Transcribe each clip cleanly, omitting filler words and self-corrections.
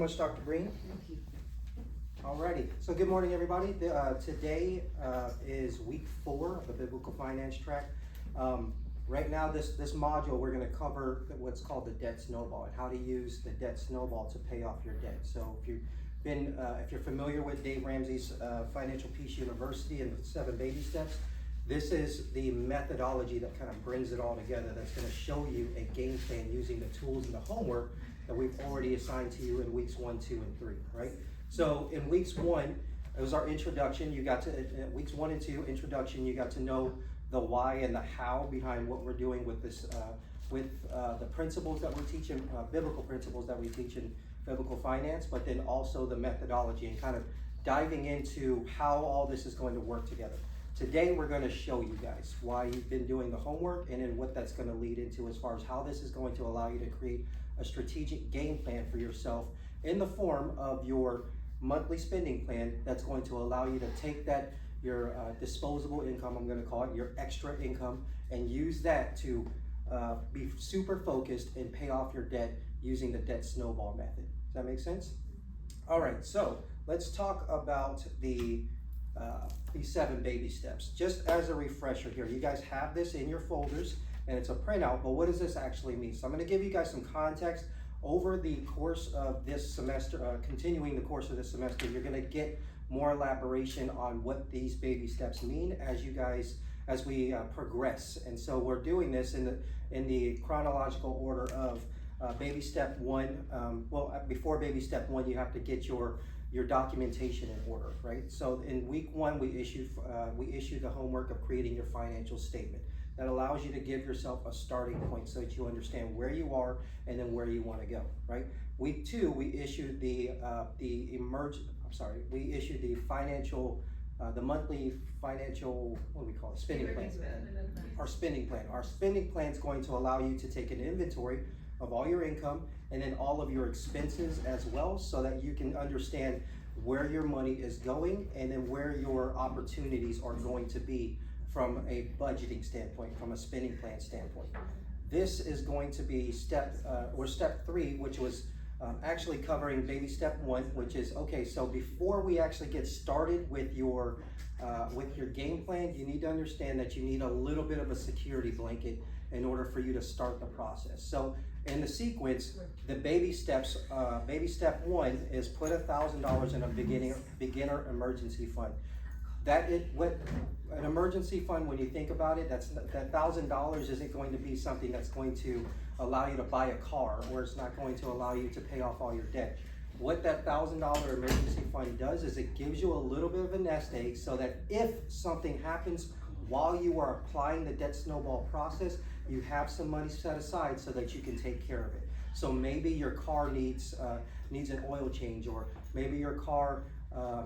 Much, Dr. Green. Alrighty, so good morning, everybody. Today is week 4 of the Biblical Finance Track. Right now, this module, we're going to cover what's called the Debt Snowball and how to use the Debt Snowball to pay off your debt. So if you're familiar with Dave Ramsey's Financial Peace University and the 7 baby steps, this is the methodology that kind of brings it all together. That's going to show you a game plan using the tools and the homework that we've already assigned to you in weeks 1, 2, and 3, right? So in weeks 1, it was our introduction. You got to, weeks 1 and 2, introduction, you got to know the why and the how behind what we're doing with this, the principles that we're teaching, biblical principles that we teach in biblical finance, but then also the methodology and kind of diving into how all this is going to work together. Today, we're going to show you guys why you've been doing the homework and then what that's going to lead into as far as how this is going to allow you to create a strategic game plan for yourself in the form of your monthly spending plan that's going to allow you to take that, your disposable income, I'm going to call it, your extra income, and use that to be super focused and pay off your debt using the debt snowball method. Does that make sense? All right, so let's talk about these 7 baby steps. Just as a refresher here, you guys have this in your folders and it's a printout, but what does this actually mean? So I'm going to give you guys some context over the course of this semester, continuing the course of this semester. You're going to get more elaboration on what these baby steps mean as we progress. And so we're doing this in the chronological order of baby step 1. Before baby step 1, you have to get your documentation in order, right? So in week 1, we issued the homework of creating your financial statement. That allows you to give yourself a starting point so that you understand where you are and then where you want to go, right? Week 2, we issued the monthly financial, what do we call it? Spending plan. Our spending plan. Our spending plan is going to allow you to take an inventory of all your income and then all of your expenses as well, so that you can understand where your money is going and then where your opportunities are going to be from a budgeting standpoint, from a spending plan standpoint. This is going to be step 3, which was actually covering baby step 1, which is, okay, so before we actually get started with your game plan, you need to understand that you need a little bit of a security blanket in order for you to start the process. So in the sequence, the baby steps, baby step 1 is put $1,000 in a beginner emergency fund. An emergency fund, when you think about it, that $1,000 isn't going to be something that's going to allow you to buy a car, or it's not going to allow you to pay off all your debt. What that $1,000 emergency fund does is it gives you a little bit of a nest egg so that if something happens while you are applying the debt snowball process, you have some money set aside so that you can take care of it. So maybe your car needs an oil change, or maybe your car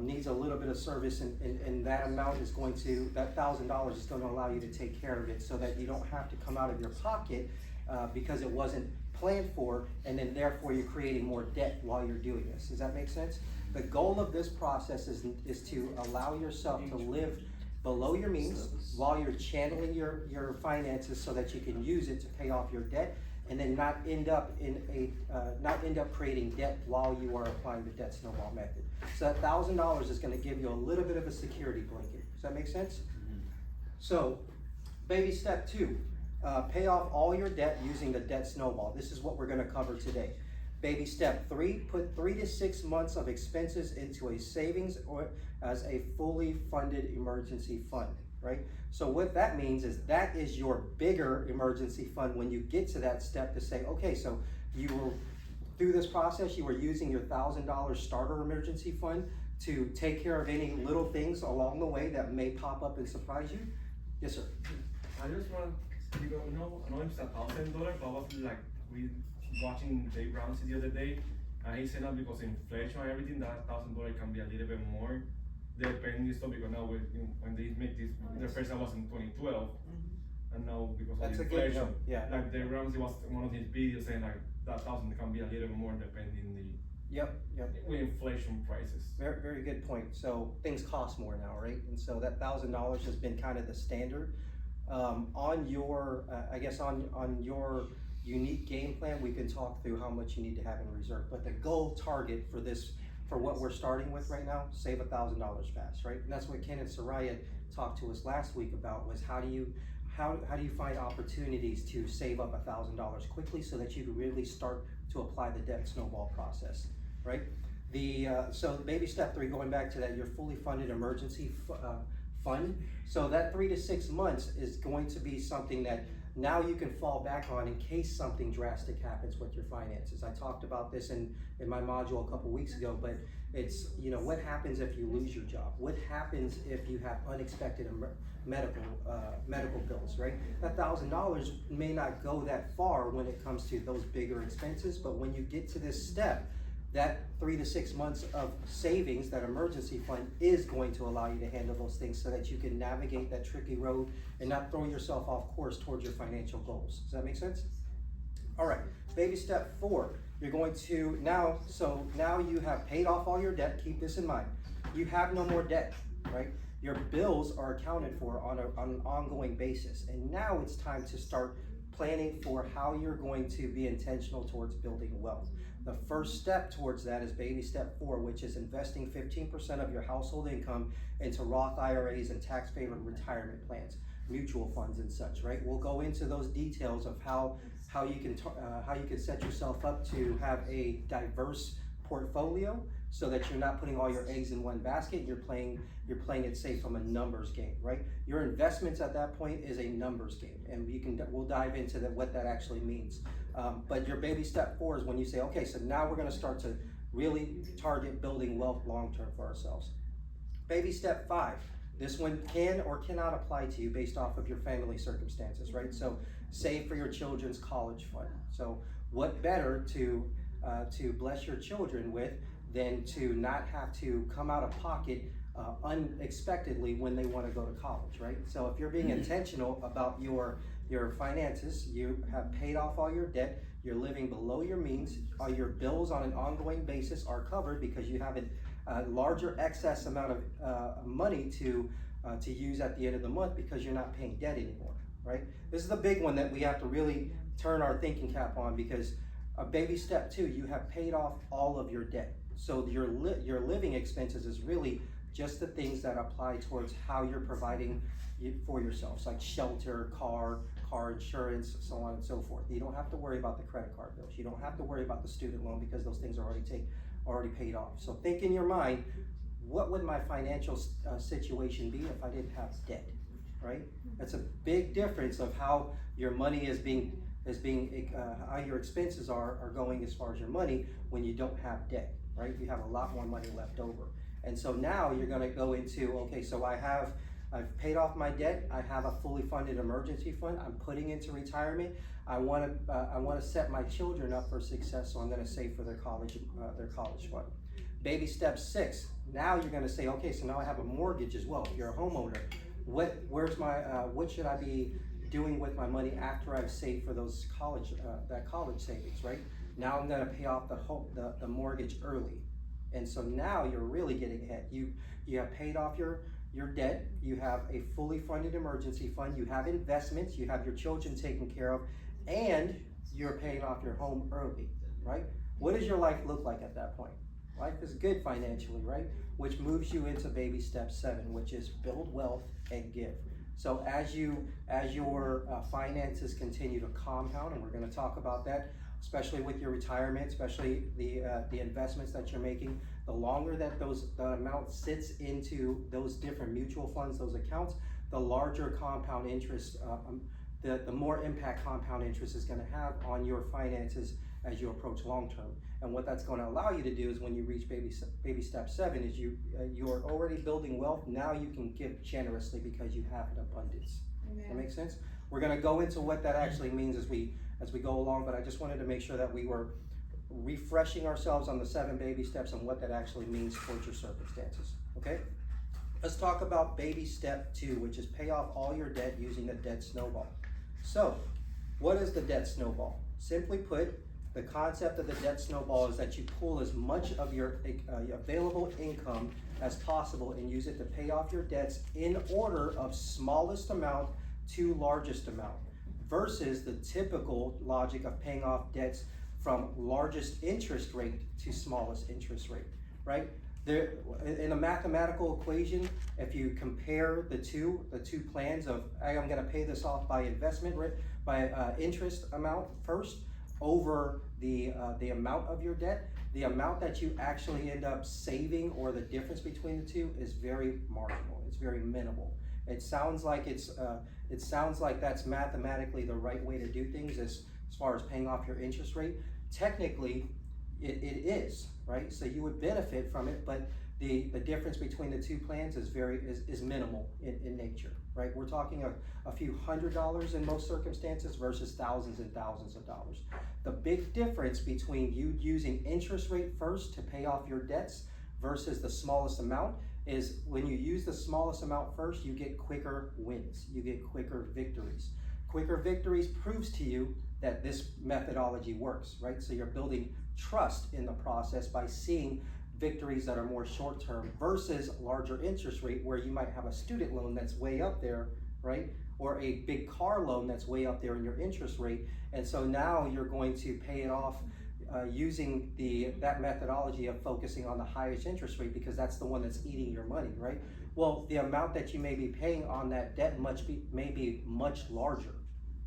needs a little bit of service, and that amount is going to, that $1,000 is going to allow you to take care of it so that you don't have to come out of your pocket because it wasn't planned for, and then therefore you're creating more debt while you're doing this. Does that make sense? The goal of this process is to allow yourself to live below your means while you're channeling your finances so that you can use it to pay off your debt, and then not end up creating debt while you are applying the debt snowball method. So that $1,000 is going to give you a little bit of a security blanket. Does that make sense? Mm-hmm. So baby step 2, pay off all your debt using the debt snowball. This is what we're going to cover today. Baby step 3, put 3 to 6 months of expenses into a savings or as a fully funded emergency fund, right? So what that means is that is your bigger emergency fund when you get to that step to say, okay, so you will, through this process, you are using your $1,000 starter emergency fund to take care of any little things along the way that may pop up and surprise you. Yes, sir. I just want to, I know it's $1,000, but I was like, we watching Dave Ramsey the other day, and he said that because inflation and everything, that $1,000 can be a little bit more depending stuff, because now when they make this, the first time was in 2012, and now because of inflation, like Dave Ramsey was one of his videos saying like that $1,000 can be a little bit more depending with inflation prices. Very, very good point. So things cost more now, right? And so that $1,000 has been kind of the standard. On your unique game plan, we can talk through how much you need to have in reserve. But the goal target for this, for what we're starting with right now, save $1,000 fast, right? And that's what Ken and Soraya talked to us last week about, was how do you find opportunities to save up $1,000 quickly so that you can really start to apply the debt snowball process, right? So baby step 3, going back to that, your fully funded emergency fund. So that 3 to 6 months is going to be something that now you can fall back on in case something drastic happens with your finances. I talked about this in my module a couple weeks ago, but it's, you know, what happens if you lose your job? What happens if you have unexpected medical bills, right? That $1,000 may not go that far when it comes to those bigger expenses, but when you get to this step, that 3 to 6 months of savings, that emergency fund, is going to allow you to handle those things so that you can navigate that tricky road and not throw yourself off course towards your financial goals. Does that make sense? All right, baby step 4, you're going to now you have paid off all your debt. Keep this in mind. You have no more debt, right? Your bills are accounted for on an ongoing basis. And now it's time to start planning for how you're going to be intentional towards building wealth. The first step towards that is baby step 4, which is investing 15% of your household income into Roth IRAs and tax-favored retirement plans, mutual funds and such, right? We'll go into those details of how you can set yourself up to have a diverse portfolio so that you're not putting all your eggs in one basket. You're playing it safe from a numbers game, right? Your investments at that point is a numbers game, and we'll dive into what that actually means. But your baby step 4 is when you say, okay, so now we're going to start to really target building wealth long-term for ourselves. Baby step 5, this one can or cannot apply to you based off of your family circumstances, right? So save for your children's college fund. So what better to bless your children with than to not have to come out of pocket unexpectedly when they want to go to college, right? So if you're being intentional about your finances, you have paid off all your debt, you're living below your means, all your bills on an ongoing basis are covered because you have a larger excess amount of money to use at the end of the month because you're not paying debt anymore, right? This is the big one that we have to really turn our thinking cap on, because baby step 2, you have paid off all of your debt. So your living expenses is really just the things that apply towards how you're providing for yourselves, like shelter, car insurance, so on and so forth. You don't have to worry about the credit card bills. You don't have to worry about the student loan because those things are already paid off. So think in your mind, what would my financial situation be if I didn't have debt, right? That's a big difference of how your money is being how your expenses are going as far as your money when you don't have debt, right? You have a lot more money left over. And so now you're going to go into, okay, so I've paid off my debt. I have a fully funded emergency fund. I'm putting into retirement. I want to set my children up for success, so I'm going to save for their college fund. Baby step 6. Now you're going to say, okay, so now I have a mortgage as well. If you're a homeowner, what should I be doing with my money after I've saved for those college savings, right? Now I'm going to pay off the mortgage early. And so now you're really getting ahead. You have paid off your debt, you have a fully funded emergency fund, you have investments, you have your children taken care of, and you're paying off your home early, right? What does your life look like at that point? Life is good financially, right? Which moves you into baby step 7, which is build wealth and give. So as your finances continue to compound, and we're going to talk about that, especially with your retirement, especially the investments that you're making, the longer that the amount sits into those different mutual funds, those accounts, the larger compound interest, the more impact compound interest is going to have on your finances as you approach long term. And what that's going to allow you to do is when you reach baby step 7 is you're already building wealth. Now you can give generously because you have an abundance. Amen. That makes sense? We're going to go into what that actually means as we go along, but I just wanted to make sure that we were refreshing ourselves on the 7 baby steps and what that actually means towards your circumstances, okay? Let's talk about baby step 2, which is pay off all your debt using the debt snowball. So, what is the debt snowball? Simply put, the concept of the debt snowball is that you pull as much of your available income as possible and use it to pay off your debts in order of smallest amount to largest amount. versus the typical logic of paying off debts from largest interest rate to smallest interest rate, right? There, in a mathematical equation, if you compare the two plans of, hey, I'm gonna pay this off by investment rate, by interest amount first over the amount of your debt, the amount that you actually end up saving, or the difference between the two, is very marginal. It's very minimal. It sounds like that's mathematically the right way to do things as far as paying off your interest rate. Technically, it is, right? So you would benefit from it, but the difference between the two plans is minimal in nature, right? We're talking a few $100s in most circumstances versus thousands and thousands of dollars. The big difference between you using interest rate first to pay off your debts versus the smallest amount is when you use the smallest amount first, you get quicker wins, you get quicker victories. Quicker victories proves to you that this methodology works, right? So you're building trust in the process by seeing victories that are more short-term versus larger interest rate, where you might have a student loan that's way up there, right? Or a big car loan that's way up there in your interest rate. And so now you're going to pay it off using that methodology of focusing on the highest interest rate, because that's the one that's eating your money, right? Well, the amount that you may be paying on that debt may be much larger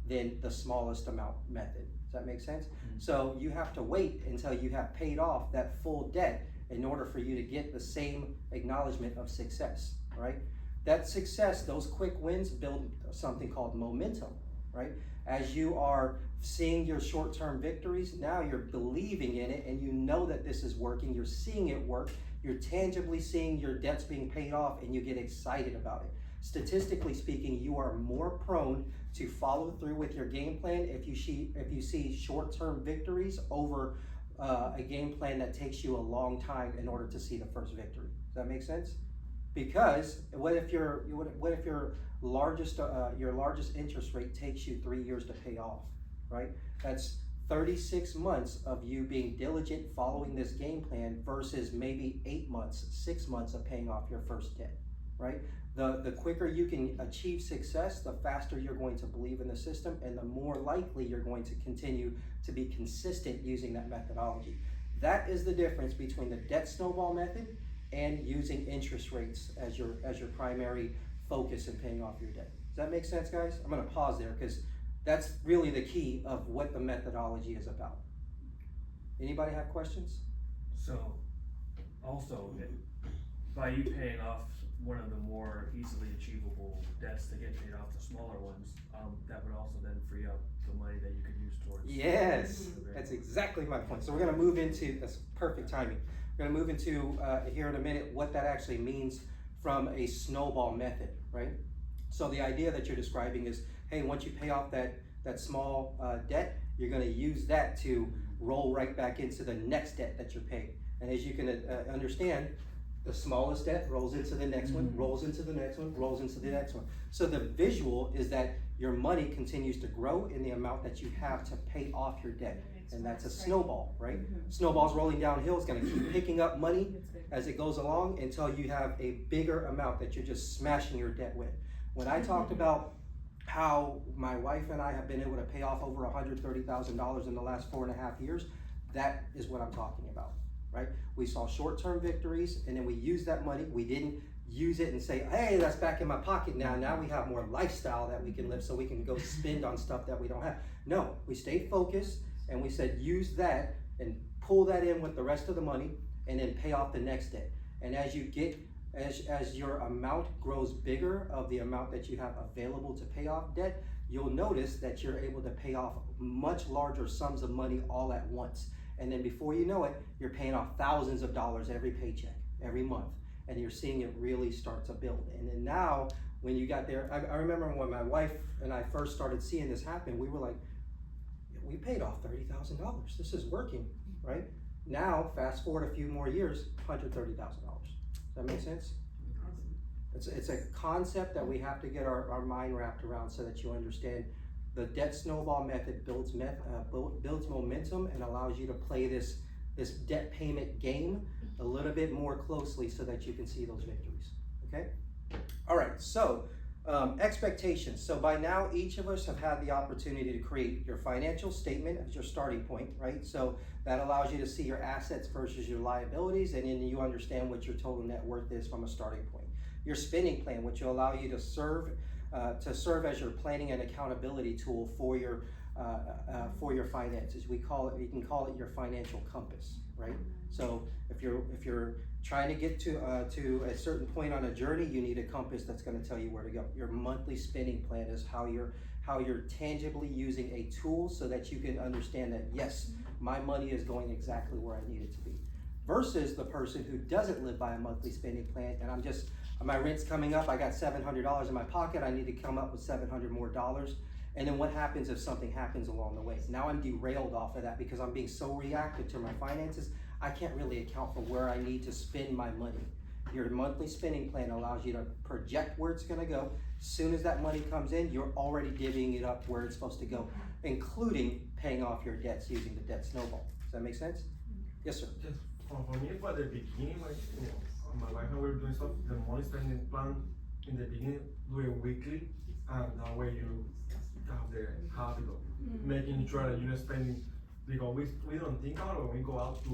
than the smallest amount method. Does that make sense? Mm-hmm. So you have to wait until you have paid off that full debt in order for you to get the same acknowledgement of success, right? That success, those quick wins, build something called momentum, right? As you are seeing your short-term victories, now you're believing in it, and you know that this is working. You're seeing it work. You're tangibly seeing your debts being paid off, and you get excited about it. Statistically speaking, you are more prone to follow through with your game plan if you see short-term victories over a game plan that takes you a long time in order to see the first victory. Does that make sense? Because what if your largest interest rate takes you 3 years to pay off, right? That's 36 months of you being diligent following this game plan versus maybe 8 months, 6 months of paying off your first debt, right? The quicker you can achieve success, the faster you're going to believe in the system, and the more likely you're going to continue to be consistent using that methodology. That is the difference between the debt snowball method and using interest rates as your primary focus in paying off your debt. Does that make sense, guys? I'm gonna pause there because that's really the key of what the methodology is about. Anybody have questions? So, also, by you paying off one of the more easily achievable debts to get paid off the smaller ones, that would also then free up the money that you could use towards. Yes, that's exactly my point. So we're gonna move into, that's perfect timing. We're gonna move into here in a minute what that actually means from a snowball method, right? So the idea that you're describing is, hey, once you pay off that small debt, you're gonna use that to roll right back into the next debt that you're paying. And as you can understand, the smallest debt rolls into the next one, rolls into the next one, rolls into the next one. So the visual is that your money continues to grow in the amount that you have to pay off your debt. And that's a snowball, right? Snowball's rolling downhill. It's gonna keep picking up money as it goes along until you have a bigger amount that you're just smashing your debt with. When I talked about how my wife and I have been able to pay off over $130,000 in the last 4.5 years, that is what I'm talking about, right? We saw short-term victories, and then we used that money. We didn't use it and say, hey, that's back in my pocket now. Now we have more lifestyle that we can live so we can go spend on stuff that we don't have. No, we stayed focused, and we said, use that and pull that in with the rest of the money, and then pay off the next debt. And as your amount grows bigger of the amount that you have available to pay off debt, you'll notice that you're able to pay off much larger sums of money all at once. And then before you know it, you're paying off thousands of dollars every paycheck, every month. And you're seeing it really start to build. And then now, when you got there, I remember when my wife and I first started seeing this happen, we were like, we paid off $30,000. This is working, right? Now, fast forward a few more years, $130,000. Does that make sense? It's a concept that we have to get our mind wrapped around so that you understand. The debt snowball method builds momentum and allows you to play this debt payment game a little bit more closely so that you can see those victories, okay? All right, so Expectations. So by now, each of us have had the opportunity to create your financial statement as your starting point, right? So that allows you to see your assets versus your liabilities, and then you understand what your total net worth is from a starting point. Your spending plan, which will allow you to serve as your planning and accountability tool for your finances. You can call it your financial compass, right? So if you're trying to get to a certain point on a journey, you need a compass that's going to tell you where to go. Your monthly spending plan is how you're tangibly using a tool so that you can understand that, yes, my money is going exactly where I need it to be. Versus the person who doesn't live by a monthly spending plan, and my rent's coming up, I got $700 in my pocket, I need to come up with $700 more. And then what happens if something happens along the way? Now I'm derailed off of that because I'm being so reactive to my finances, I can't really account for where I need to spend my money. Your monthly spending plan allows you to project where it's gonna go. As soon as that money comes in, you're already divvying it up where it's supposed to go, including paying off your debts using the debt snowball. Does that make sense? Yes, sir. Just for me, for the beginning, like, my wife and we were doing stuff, the money spending plan in the beginning, do it weekly, and that way you have the habit of making sure that you're not spending, because we don't think about it when we go out to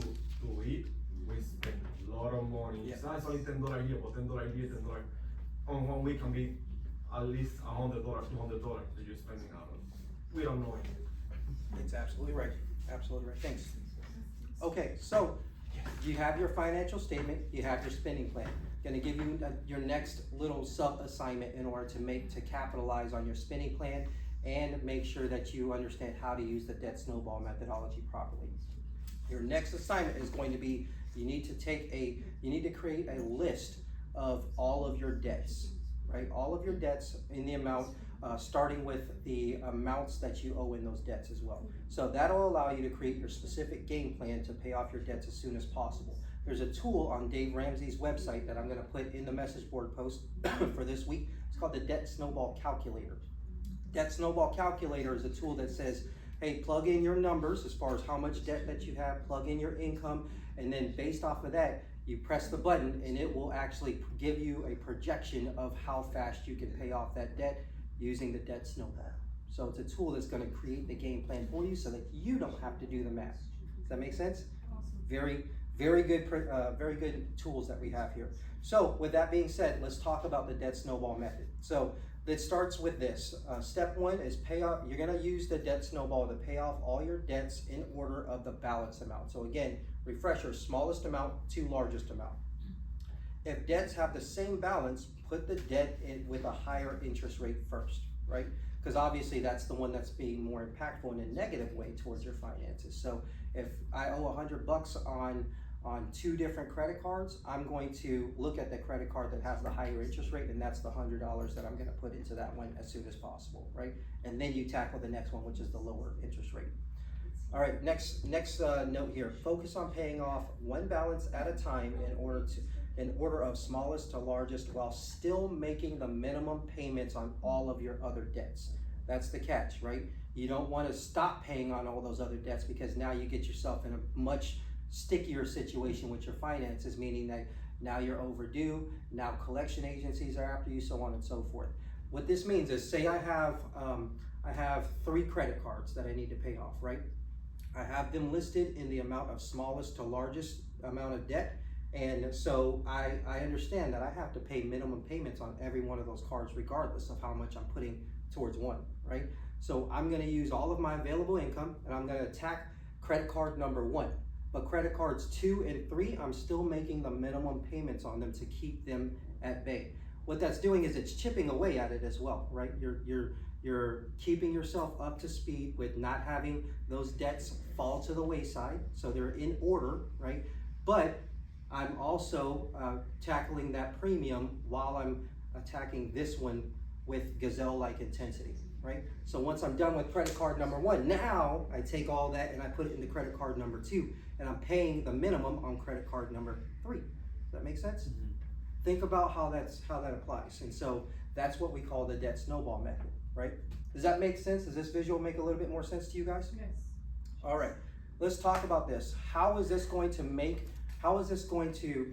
eat, we spend a lot of money. Yeah. It's only $10 here, but $10 here, $10. On 1 week can be at least $100, $200 that you're spending out of. We don't know it. It's absolutely right. Absolutely right. Thanks. Okay, so you have your financial statement, you have your spending plan. Going to give you your next little sub-assignment in order to capitalize on your spending plan and make sure that you understand how to use the debt snowball methodology properly. Your next assignment is going to be, you need to create a list of all of your debts, right? All of your debts in the amount, starting with the amounts that you owe in those debts as well. So that'll allow you to create your specific game plan to pay off your debts as soon as possible. There's a tool on Dave Ramsey's website that I'm gonna put in the message board post for this week. It's called the Debt Snowball Calculator. Debt Snowball Calculator is a tool that says, hey, plug in your numbers as far as how much debt that you have, plug in your income, and then based off of that, you press the button and it will actually give you a projection of how fast you can pay off that debt using the Debt Snowball. So it's a tool that's gonna create the game plan for you so that you don't have to do the math. Does that make sense? Awesome. Very good tools that we have here. So with that being said, let's talk about the Debt Snowball method. So it starts with this. Step one is pay off. You're gonna use the Debt Snowball to pay off all your debts in order of the balance amount. So again, refresher, smallest amount to largest amount. If debts have the same balance, put the debt in with a higher interest rate first, right? Because obviously that's the one that's being more impactful in a negative way towards your finances. So if I owe $100 on 2 different credit cards, I'm going to look at the credit card that has the higher interest rate, and that's the $100 that I'm gonna put into that one as soon as possible, right? And then you tackle the next one, which is the lower interest rate. All right, next note here, focus on paying off one balance at a time in order of smallest to largest while still making the minimum payments on all of your other debts. That's the catch, right? You don't want to stop paying on all those other debts because now you get yourself in a much stickier situation with your finances, meaning that now you're overdue, now collection agencies are after you, so on and so forth. What this means is, say I have 3 credit cards that I need to pay off, right? I have them listed in the amount of smallest to largest amount of debt. And so I understand that I have to pay minimum payments on every one of those cards regardless of how much I'm putting towards one, right? So I'm gonna use all of my available income and I'm gonna attack credit card number 1. But credit cards 2 and 3, I'm still making the minimum payments on them to keep them at bay. What that's doing is it's chipping away at it as well, right? You're keeping yourself up to speed with not having those debts fall to the wayside, so they're in order, right? But I'm also tackling that premium while I'm attacking this one with gazelle-like intensity, right? So once I'm done with credit card number 1, now I take all that and I put it into credit card number 2, and I'm paying the minimum on credit card number 3. Does that make sense? Mm-hmm. Think about how that applies. And so that's what we call the debt snowball method, right? Does that make sense? Does this visual make a little bit more sense to you guys? Yes. All right, let's talk about this. How is this going to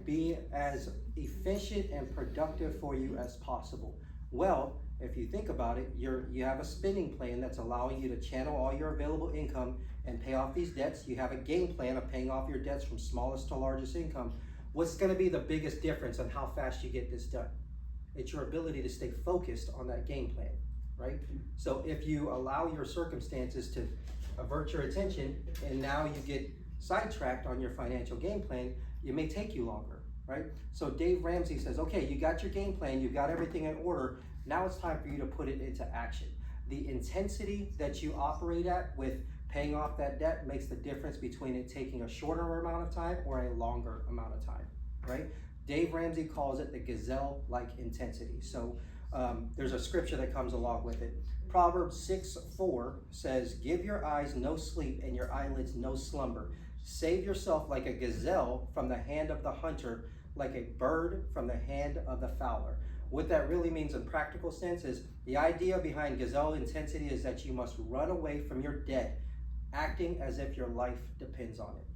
be as efficient and productive for you as possible? Well, if you think about it, you have a spending plan that's allowing you to channel all your available income and pay off these debts. You have a game plan of paying off your debts from smallest to largest income. What's gonna be the biggest difference on how fast you get this done? It's your ability to stay focused on that game plan, right? So if you allow your circumstances to avert your attention and now you get sidetracked on your financial game plan, it may take you longer, right? So Dave Ramsey says, okay, you got your game plan, you got everything in order, now it's time for you to put it into action. The intensity that you operate at with paying off that debt makes the difference between it taking a shorter amount of time or a longer amount of time, right? Dave Ramsey calls it the gazelle-like intensity. So there's a scripture that comes along with it. Proverbs 6:4 says, give your eyes no sleep and your eyelids no slumber. Save yourself like a gazelle from the hand of the hunter, like a bird from the hand of the fowler. What that really means in practical sense is the idea behind gazelle intensity is that you must run away from your debt, acting as if your life depends on it.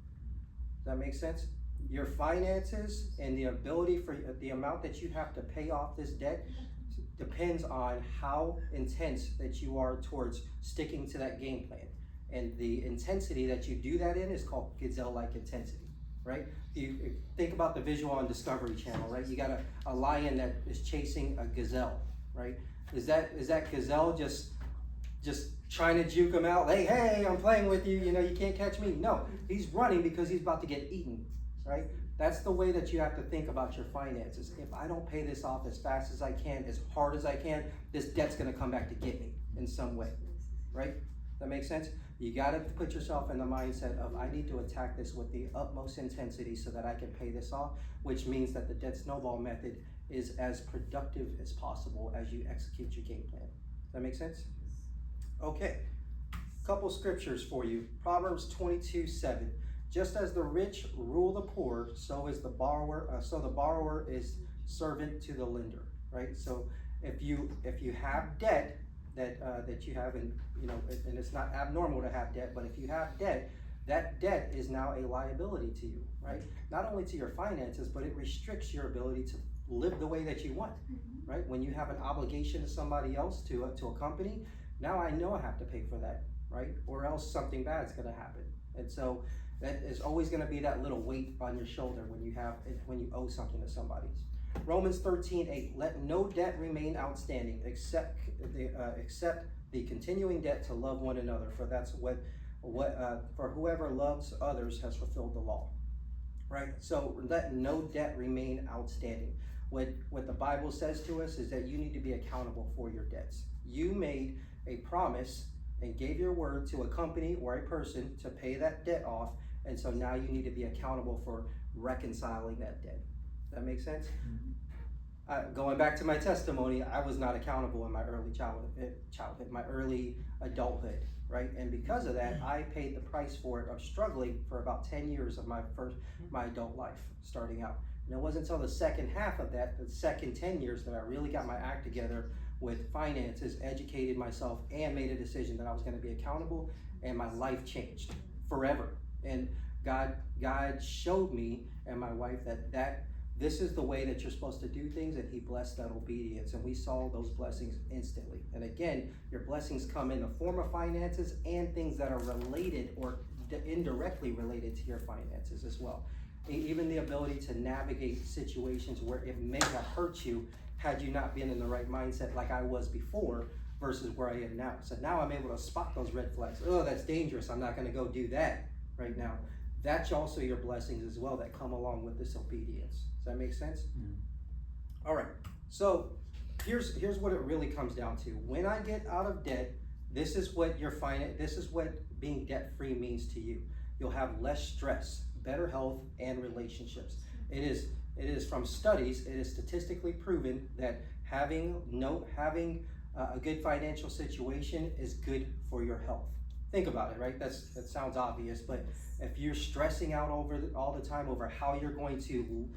Does that make sense? Your finances and the ability for the amount that you have to pay off this debt depends on how intense that you are towards sticking to that game plan. And the intensity that you do that in is called gazelle-like intensity, right? You think about the visual on Discovery Channel, right? You got a lion that is chasing a gazelle, right? Is that gazelle just trying to juke him out? Hey, I'm playing with you, you can't catch me. No, he's running because he's about to get eaten, right? That's the way that you have to think about your finances. If I don't pay this off as fast as I can, as hard as I can, this debt's gonna come back to get me in some way, right? That makes sense? You gotta put yourself in the mindset of, I need to attack this with the utmost intensity so that I can pay this off, which means that the debt snowball method is as productive as possible as you execute your game plan. Does that make sense? Okay, couple scriptures for you. Proverbs 22:7. Just as the rich rule the poor, so is the borrower. So the borrower is servant to the lender, right? So if you have debt that you have, and it's not abnormal to have debt, but if you have debt, that debt is now a liability to you, right? Not only to your finances, but it restricts your ability to live the way that you want, right? When you have an obligation to somebody else, to a company, now I know I have to pay for that, right? Or else something bad's gonna happen. And so that is always gonna be that little weight on your shoulder when you owe something to somebody. Romans 13:8, let no debt remain outstanding except the continuing debt to love one another, for that's for whoever loves others has fulfilled the law, right? So let no debt remain outstanding. What the Bible says to us is that you need to be accountable for your debts. You made a promise and gave your word to a company or a person to pay that debt off, and so now you need to be accountable for reconciling that debt. Does that make sense? Going back to my testimony, I was not accountable in my early childhood, my early adulthood, right? And because of that, I paid the price for it of struggling for about 10 years of my adult life starting out. And it wasn't until the second half of that, the second 10 years, that I really got my act together with finances, educated myself, and made a decision that I was going to be accountable, and my life changed forever. And God showed me and my wife that this is the way that you're supposed to do things, and he blessed that obedience, and we saw those blessings instantly. And again, your blessings come in the form of finances and things that are related or indirectly related to your finances as well. Even the ability to navigate situations where it may have hurt you had you not been in the right mindset like I was before versus where I am now. So now I'm able to spot those red flags. Oh, that's dangerous. I'm not going to go do that right now. That's also your blessings as well that come along with this obedience. Does that make sense? All right. So here's what it really comes down to. When I get out of debt, this is what being debt-free means to you. You'll have less stress, better health, and relationships. It is from studies, it is statistically proven that having a good financial situation is good for your health. Think about it, right? That sounds obvious, but if you're stressing out all the time over how you're going to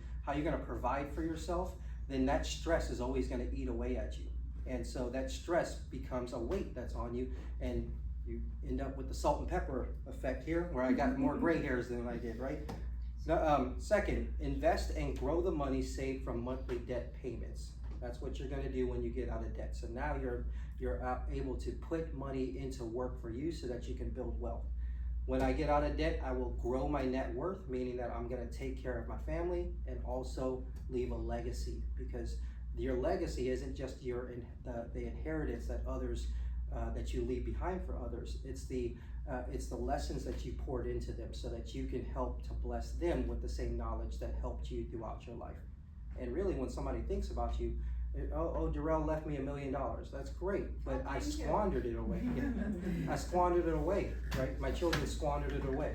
provide for yourself, then that stress is always going to eat away at you. And so that stress becomes a weight that's on you, and you end up with the salt and pepper effect here, where I got more gray hairs than I did, right? Now, second, invest and grow the money saved from monthly debt payments. That's what you're gonna do when you get out of debt. So now you're able to put money into work for you so that you can build wealth. When I get out of debt, I will grow my net worth, meaning that I'm gonna take care of my family and also leave a legacy, because your legacy isn't just the inheritance that others that you leave behind for others. It's the lessons that you poured into them so that you can help to bless them with the same knowledge that helped you throughout your life. And really, when somebody thinks about you, oh, Darrell left me $1 million. That's great, but I squandered it away. I squandered it away, right? My children squandered it away.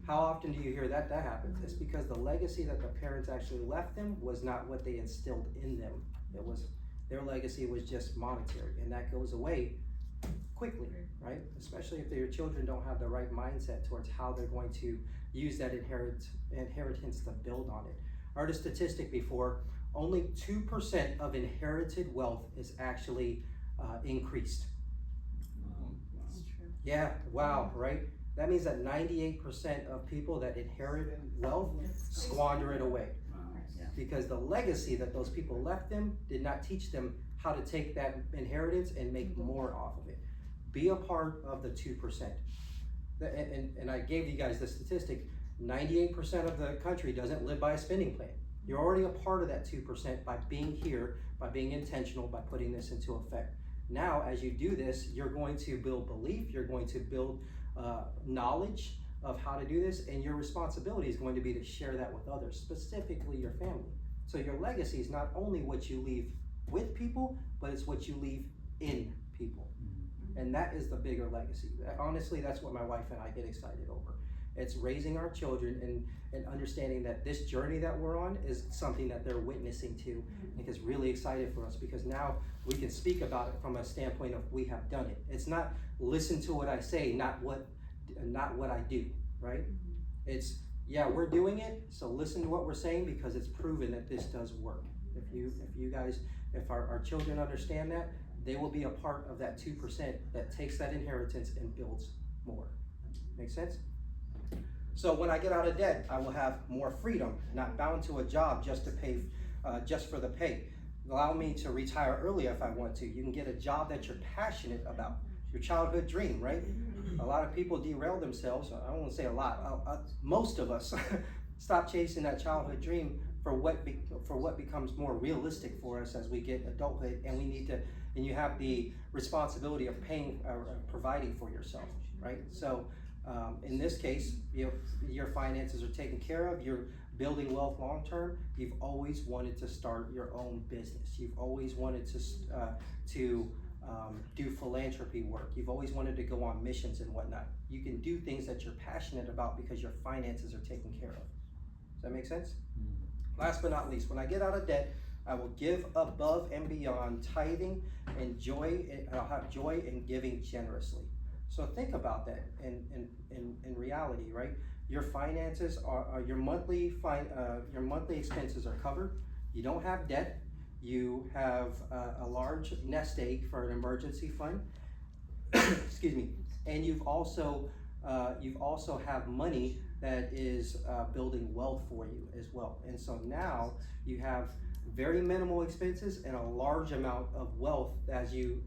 How often do you hear that happens? It's because the legacy that the parents actually left them was not what they instilled in them. It was, their legacy was just monetary, and that goes away quickly, right? Especially if your children don't have the right mindset towards how they're going to use that inheritance to build on it. I heard a statistic before, only 2% of inherited wealth is actually increased. That's true. Yeah, wow, right? That means that 98% of people that inherit wealth squander it away. Because the legacy that those people left them did not teach them how to take that inheritance and make more off of it. Be a part of the 2%. And I gave you guys the statistic, 98% of the country doesn't live by a spending plan. You're already a part of that 2% by being here, by being intentional, by putting this into effect. Now, as you do this, you're going to build belief, you're going to build knowledge of how to do this, and your responsibility is going to be to share that with others, specifically your family. So your legacy is not only what you leave with people, but it's what you leave in people. And that is the bigger legacy. Honestly, that's what my wife and I get excited over. It's raising our children and understanding that this journey that we're on is something that they're witnessing to. And it's really excited for us because now we can speak about it from a standpoint of we have done it. It's not listen to what I say, not what I do, right? It's, yeah, we're doing it, so listen to what we're saying because it's proven that this does work. If our children understand that, they will be a part of that 2% that takes that inheritance and builds more. Make sense? So when I get out of debt, I will have more freedom, not bound to a job just to pay, just for the pay. Allow me to retire early if I want to. You can get a job that you're passionate about, your childhood dream, right? A lot of people derail themselves. I don't want to say a lot. Most of us stop chasing that childhood dream for what becomes more realistic for us as we get adulthood, and we need to. And you have the responsibility of paying, providing for yourself, right? So. In this case, your finances are taken care of, you're building wealth long term, you've always wanted to start your own business, you've always wanted to do philanthropy work, you've always wanted to go on missions and whatnot. You can do things that you're passionate about because your finances are taken care of. Does that make sense? Last but not least, when I get out of debt, I will give above and beyond tithing and joy, and I'll have joy in giving generously. So think about that in reality, right? Your finances are your monthly expenses are covered. You don't have debt. You have a large nest egg for an emergency fund. Excuse me. And you've also have money that is building wealth for you as well. And so now you have very minimal expenses and a large amount of wealth as you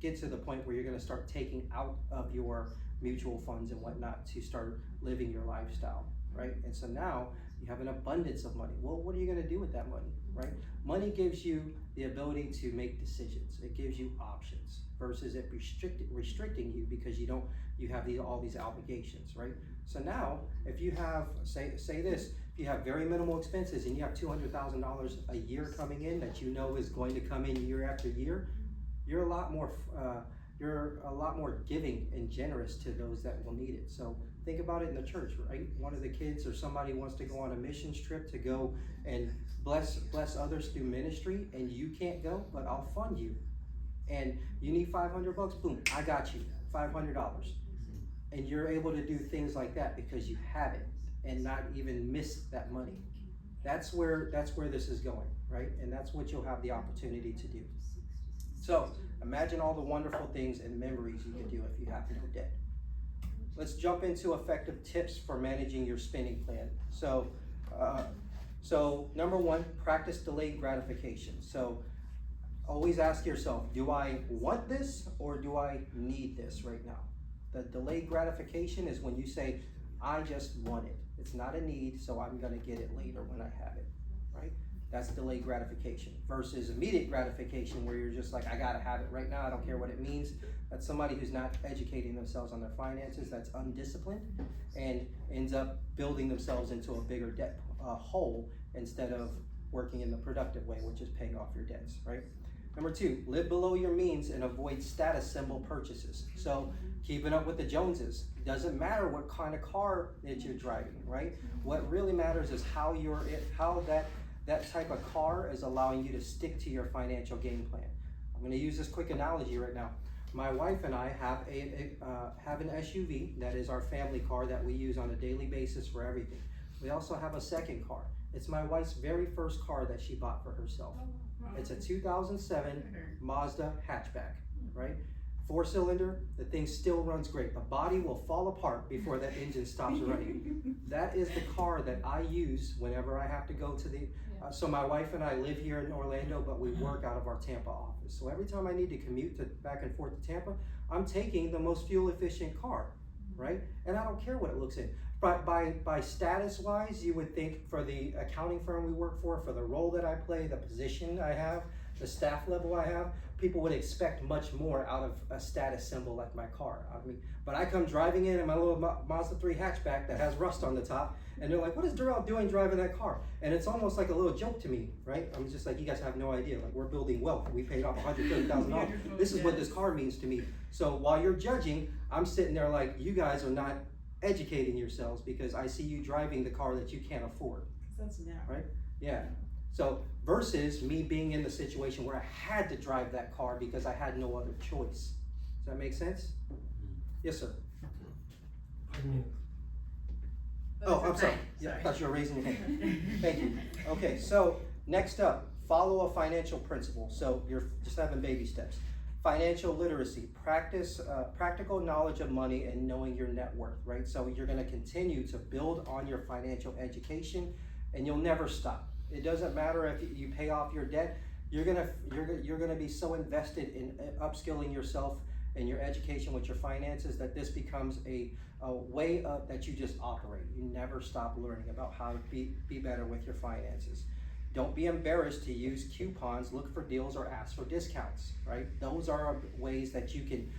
get to the point where you're going to start taking out of your mutual funds and whatnot to start living your lifestyle, right? And so now you have an abundance of money. Well, what are you going to do with that money, right? Money gives you the ability to make decisions. It gives you options versus it restricting you because you have all these obligations, right? So now, if you have, say this, if you have very minimal expenses and you have $200,000 a year coming in that you know is going to come in year after year, you're a lot more giving and generous to those that will need it. So think about it in the church, right? One of the kids or somebody wants to go on a missions trip to go and bless others through ministry, and you can't go, but I'll fund you. And you need $500, boom, I got you, $500. And you're able to do things like that because you have it and not even miss that money. That's where this is going, right? And that's what you'll have the opportunity to do. So imagine all the wonderful things and memories you could do if you have no debt. Let's jump into effective tips for managing your spending plan. So So number one, practice delayed gratification. So always ask yourself, do I want this or do I need this right now? The delayed gratification is when you say, I just want it. It's not a need, so I'm gonna get it later when I have it, right? That's delayed gratification versus immediate gratification where you're just like, I gotta have it right now, I don't care what it means. That's somebody who's not educating themselves on their finances, that's undisciplined, and ends up building themselves into a bigger debt hole instead of working in the productive way, which is paying off your debts, right? Number two, live below your means and avoid status symbol purchases. So keeping up with the Joneses. Doesn't matter what kind of car that you're driving, right? What really matters is how that type of car is allowing you to stick to your financial game plan. I'm gonna use this quick analogy right now. My wife and I have have an SUV that is our family car that we use on a daily basis for everything. We also have a second car. It's my wife's very first car that she bought for herself. It's a 2007 Mazda hatchback, right? 4-cylinder, the thing still runs great. The body will fall apart before that engine stops running. That is the car that I use whenever I have to go to the, so my wife and I live here in Orlando, but we work out of our Tampa office. So every time I need to commute back and forth to Tampa, I'm taking the most fuel efficient car, right? And I don't care what it looks in. But by status wise, you would think for the accounting firm we work for the role that I play, the position I have, the staff level I have, people would expect much more out of a status symbol like my car. I mean, but I come driving in my little Mazda 3 hatchback that has rust on the top, and they're like, what is Darrell doing driving that car? And it's almost like a little joke to me, right? I'm just like, you guys have no idea. Like, we're building wealth. We paid off $130,000. This is what this car means to me. So while you're judging, I'm sitting there like, you guys are not educating yourselves because I see you driving the car that you can't afford. That's now. Right? Yeah. So versus me being in the situation where I had to drive that car because I had no other choice. Does that make sense? Yes, sir. Oh, I'm sorry. Yeah, I thought you were raising your hand. Thank you. Okay, so next up, follow a financial principle. So you're just having baby steps. Financial literacy, practice practical knowledge of money and knowing your net worth, right? So you're gonna continue to build on your financial education and you'll never stop. It doesn't matter if you pay off your debt, you're gonna be so invested in upskilling yourself and your education with your finances that this becomes a way up that you just operate. You never stop learning about how to be better with your finances. Don't be embarrassed to use coupons, look for deals, or ask for discounts, right? Those are ways that you can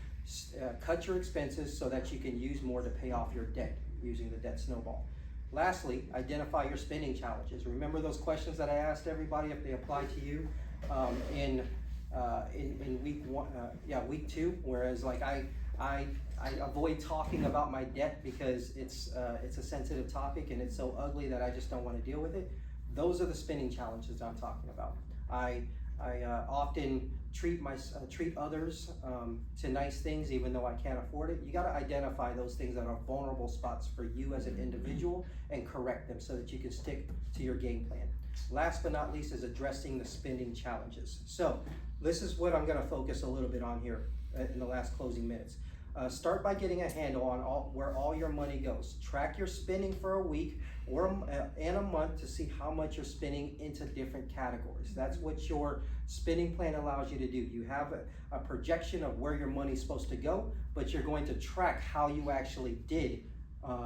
cut your expenses so that you can use more to pay off your debt using the Debt Snowball. Lastly, identify your spending challenges. Remember those questions that I asked everybody if they apply to you in week 2, whereas like I avoid talking about my debt because it's a sensitive topic and it's so ugly that I just don't want to deal with it. Those are the spending challenges I'm talking about. I often treat others to nice things even though I can't afford it. You got to identify those things that are vulnerable spots for you as an individual and correct them so that you can stick to your game plan. Last but not least is addressing the spending challenges. So this is what I'm going to focus a little bit on here in the last closing minutes. Start by getting a handle on where all your money goes. Track your spending for a week and a month to see how much you're spending into different categories. That's what your spending plan allows you to do. You have a projection of where your money's supposed to go, but you're going to track how you actually did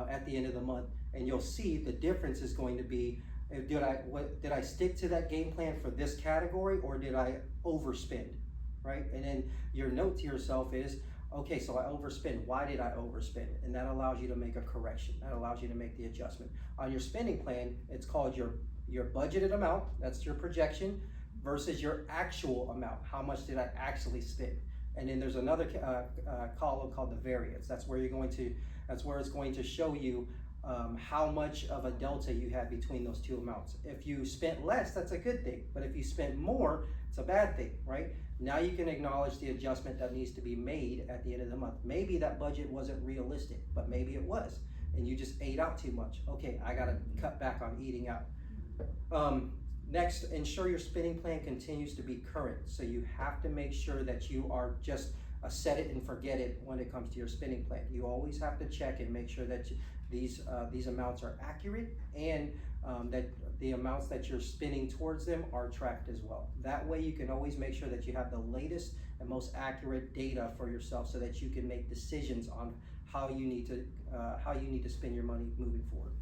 at the end of the month, and you'll see the difference is going to be, did I stick to that game plan for this category or did I overspend, right? And then your note to yourself is, okay, so I overspend. Why did I overspend? And that allows you to make a correction. That allows you to make the adjustment. On your spending plan, it's called your budgeted amount. That's your projection versus your actual amount. How much did I actually spend? And then there's another column called the variance. That's where it's going to show you how much of a delta you have between those two amounts. If you spent less, that's a good thing. But if you spent more, it's a bad thing, right? Now you can acknowledge the adjustment that needs to be made at the end of the month. Maybe that budget wasn't realistic, but maybe it was, and you just ate out too much. Okay, I gotta cut back on eating out. Next, ensure your spending plan continues to be current. So you have to make sure that you are just a set it and forget it when it comes to your spending plan. You always have to check and make sure that these amounts are accurate and that the amounts that you're spending towards them are tracked as well. That way you can always make sure that you have the latest and most accurate data for yourself so that you can make decisions on how you need to spend your money moving forward.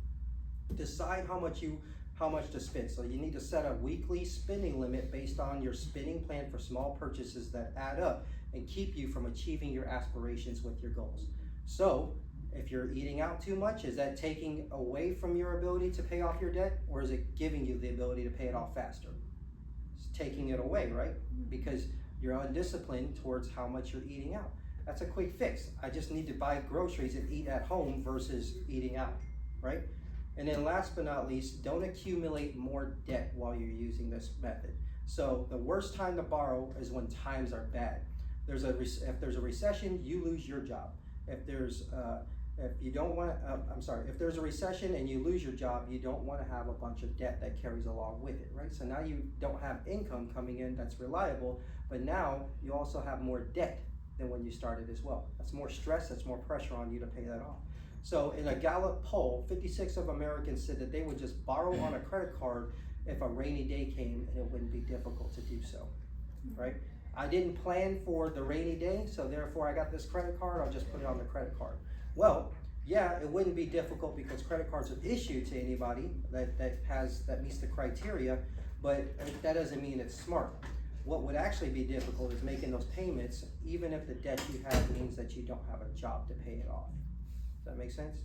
Decide how much to spend. So you need to set a weekly spending limit based on your spending plan for small purchases that add up and keep you from achieving your aspirations with your goals. So if you're eating out too much, is that taking away from your ability to pay off your debt, or is it giving you the ability to pay it off faster? It's taking it away, right? Because you're undisciplined towards how much you're eating out. That's a quick fix. I just need to buy groceries and eat at home versus eating out, right? And then last but not least, don't accumulate more debt while you're using this method. So the worst time to borrow is when times are bad. If there's a recession, you lose your job. If there's if there's a recession and you lose your job, you don't want to have a bunch of debt that carries along with it, right? So now you don't have income coming in that's reliable, but now you also have more debt than when you started as well. That's more stress, that's more pressure on you to pay that off. So in a Gallup poll, 56% of Americans said that they would just borrow on a credit card if a rainy day came and it wouldn't be difficult to do so, right? I didn't plan for the rainy day, so therefore I got this credit card, I'll just put it on the credit card. Well, yeah, it wouldn't be difficult because credit cards are issued to anybody that meets the criteria, but that doesn't mean it's smart. What would actually be difficult is making those payments, even if the debt you have means that you don't have a job to pay it off. Does that make sense?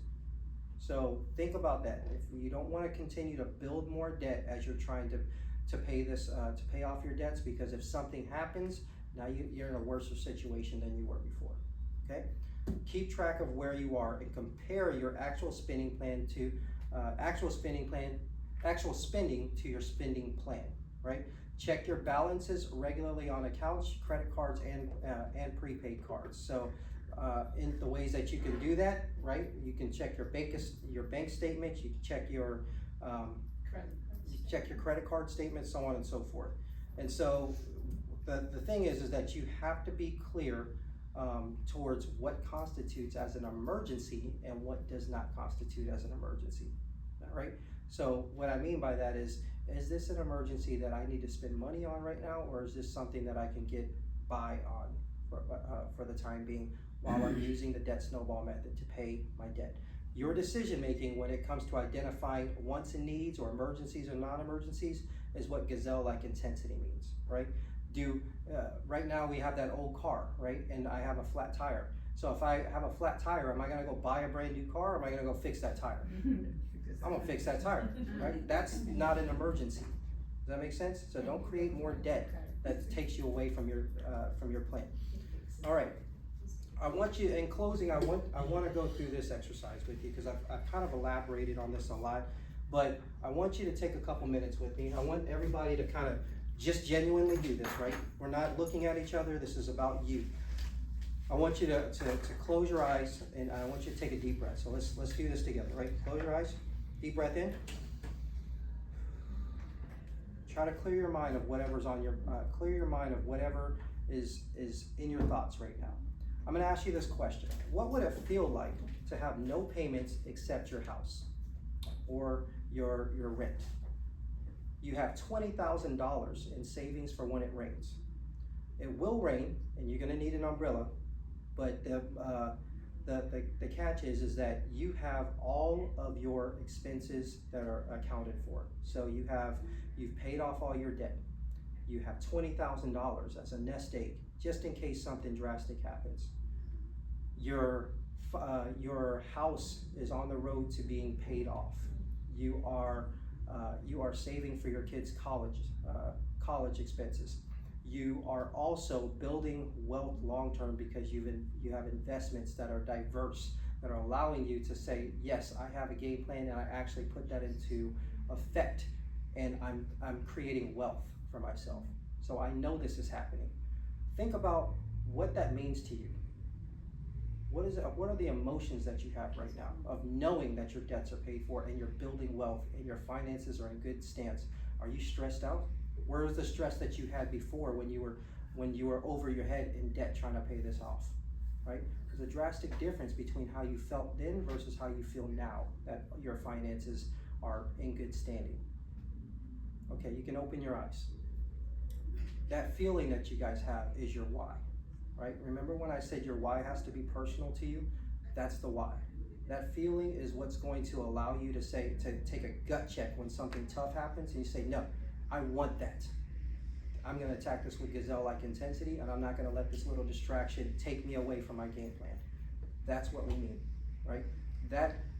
So think about that. If you don't want to continue to build more debt as you're trying to pay off your debts, because if something happens, now you're in a worse situation than you were before. Okay? Keep track of where you are and compare your actual spending to your spending plan. Right? Check your balances regularly on accounts, credit cards, and prepaid cards. So, in the ways that you can do that, right? You can check your bank statements. You can check your credit card statements, so on and so forth. And so, the thing is that you have to be clear towards what constitutes as an emergency and what does not constitute as an emergency. All right. So what I mean by that is this an emergency that I need to spend money on right now, or is this something that I can get by on for the time being while I'm using the debt snowball method to pay my debt? Your decision making when it comes to identifying wants and needs or emergencies or non-emergencies is what gazelle-like intensity means, right? Right now we have that old car, right? And I have a flat tire. So if I have a flat tire, am I gonna go buy a brand new car, or am I gonna go fix that tire? I'm gonna fix that tire, right? That's not an emergency. Does that make sense? So don't create more debt that takes you away from your plan. All right. I want you, in closing, I want to go through this exercise with you because I've kind of elaborated on this a lot, but I want you to take a couple minutes with me. I want everybody to kind of just genuinely do this, right? We're not looking at each other. This is about you. I want you to close your eyes, and I want you to take a deep breath. So let's do this together, right? Close your eyes. Deep breath in. Try to clear your mind of whatever's on your clear your mind of whatever is in your thoughts right now. I'm going to ask you this question. What would it feel like to have no payments except your house or your rent? You have $20,000 in savings for when it rains. It will rain, and you're going to need an umbrella, but the catch is that you have all of your expenses that are accounted for. So you've paid off all your debt. You have $20,000 as a nest egg, just in case something drastic happens. Your house is on the road to being paid off. You are saving for your kids' college expenses. You are also building wealth long term because you have investments that are diverse, that are allowing you to say, yes, I have a game plan and I actually put that into effect, and I'm creating wealth for myself. So I know this is happening. Think about what that means to you. What are the emotions that you have right now of knowing that your debts are paid for and you're building wealth and your finances are in good stance? Are you stressed out? Where is the stress that you had before when you were over your head in debt trying to pay this off, right? There's a drastic difference between how you felt then versus how you feel now that your finances are in good standing. Okay, you can open your eyes. That feeling that you guys have is your why, right? Remember when I said your why has to be personal to you? That's the why. That feeling is what's going to allow you to take a gut check when something tough happens and you say, no, I want that. I'm gonna attack this with gazelle-like intensity, and I'm not gonna let this little distraction take me away from my game plan. That's what we need, right?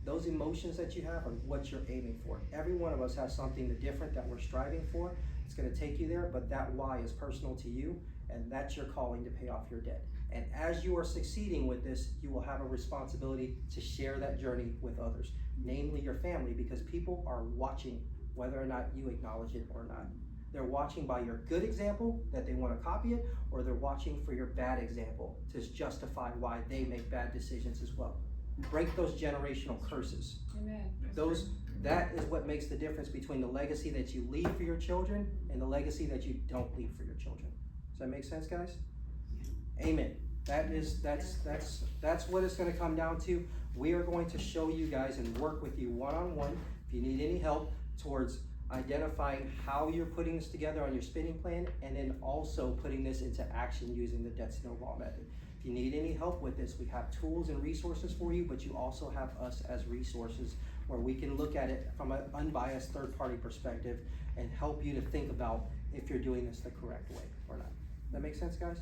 Those emotions that you have are what you're aiming for. Every one of us has something different that we're striving for. It's gonna take you there, but that why is personal to you, and that's your calling to pay off your debt. And as you are succeeding with this, you will have a responsibility to share that journey with others, namely your family, because people are watching whether or not you acknowledge it or not. They're watching by your good example that they want to copy it, or they're watching for your bad example to justify why they make bad decisions as well. Break those generational curses. Amen. That is what makes the difference between the legacy that you leave for your children and the legacy that you don't leave for your children. Does that make sense, guys? Amen. That's what it's going to come down to. We are going to show you guys and work with you one-on-one if you need any help towards identifying how you're putting this together on your spending plan, and then also putting this into action using the Debt Snowball method. If you need any help with this, we have tools and resources for you, but you also have us as resources where we can look at it from an unbiased third-party perspective and help you to think about if you're doing this the correct way or not. That make sense, guys?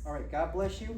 All right, God bless you.